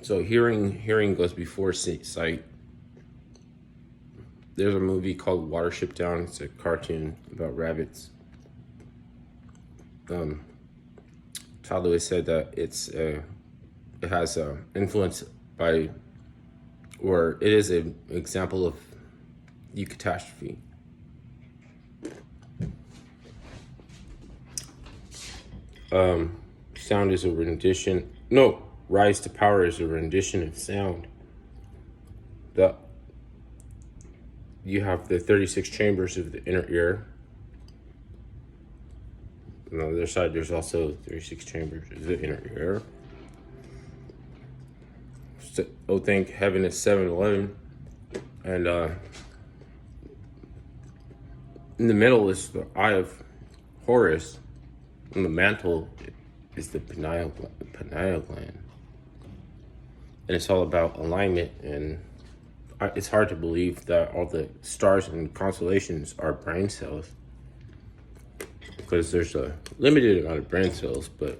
So hearing goes before sight. There's a movie called Watership Down. It's a cartoon about rabbits. Todd Lewis said that it has influence by, or it is an example of eucatastrophe. Sound is a rendition. No, rise to power is a rendition of sound. You have the 36 chambers of the inner ear. On the other side, there's also 36 chambers of the inner ear. So, thank heaven it's 7-Eleven. And in the middle is the Eye of Horus. And the mantle is the pineal gland. And it's all about alignment. And it's hard to believe that all the stars and constellations are brain cells, because there's a limited amount of brain cells, but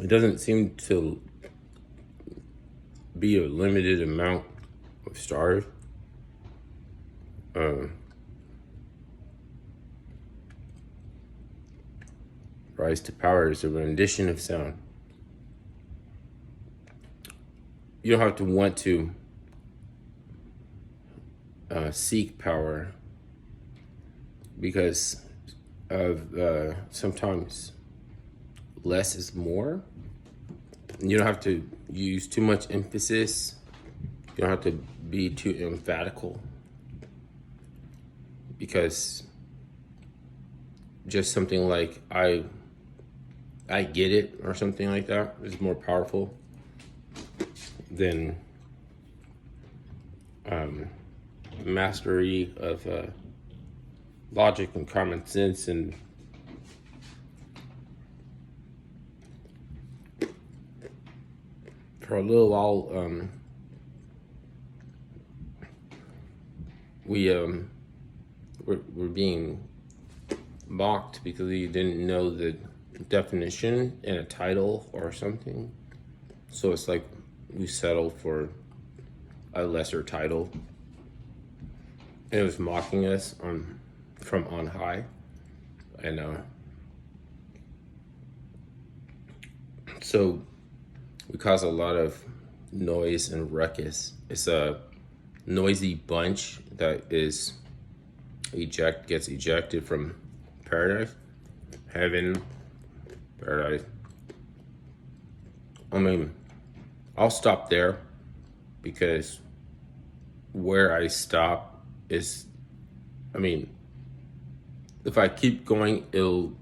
it doesn't seem to be a limited amount of stars. Rise to power is a rendition of sound. You don't have to want to seek power, because of sometimes less is more. You don't have to use too much emphasis. You don't have to be too emphatical, because just something like I get it or something like that is more powerful than mastery of logic and common sense. And for a little while, we're being mocked because we didn't know the definition in a title or something. So it's like we settled for a lesser title. And it was mocking us from on high. And so we cause a lot of noise and ruckus. It's a noisy bunch that gets ejected from paradise, heaven, paradise. I mean, I'll stop there, because where I stop is, I mean, if I keep going, you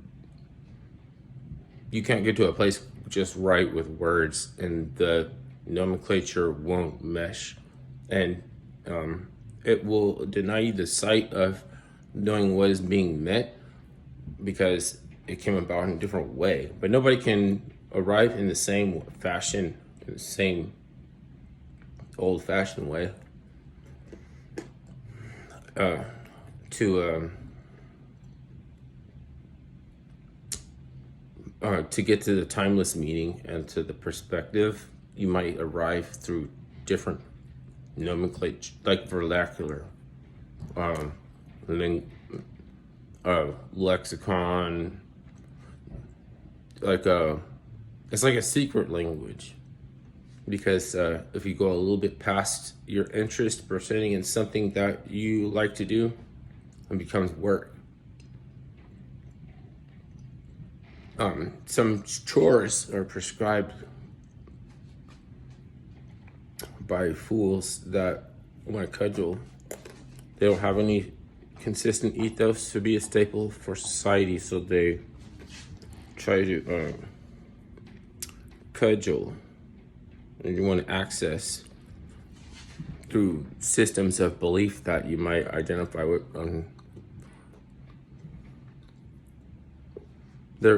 can't get to a place just right with words, and the nomenclature won't mesh, and it will deny you the sight of knowing what is being meant, because it came about in a different way. But nobody can arrive in the same fashion, in the same old-fashioned way to get to the timeless meaning and to the perspective. You might arrive through different nomenclature, like vernacular, lexicon, it's like a secret language, because if you go a little bit past your interest, presenting in something that you like to do, it becomes work. Some chores are prescribed by fools that want to cudgel. They don't have any consistent ethos to be a staple for society, so they try to cudgel, and you want to access through systems of belief that you might identify with.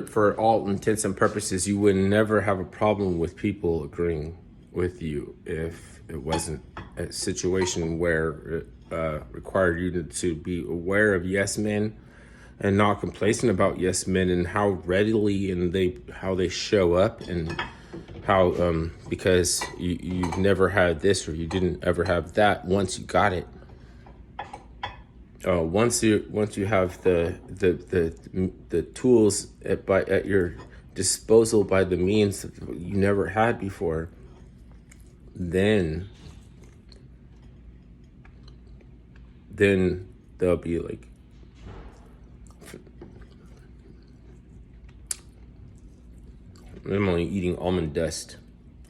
For all intents and purposes, you would never have a problem with people agreeing with you if it wasn't a situation where it required you to be aware of yes men and not complacent about yes men and how readily and how they show up and how because you've never had this, or you didn't ever have that. Once you got it, once you have the tools at your disposal by the means that you never had before, then they'll be like, I'm only eating almond dust.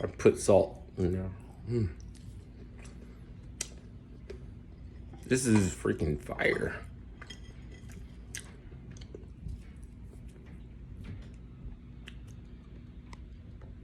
I put salt in there. This is freaking fire.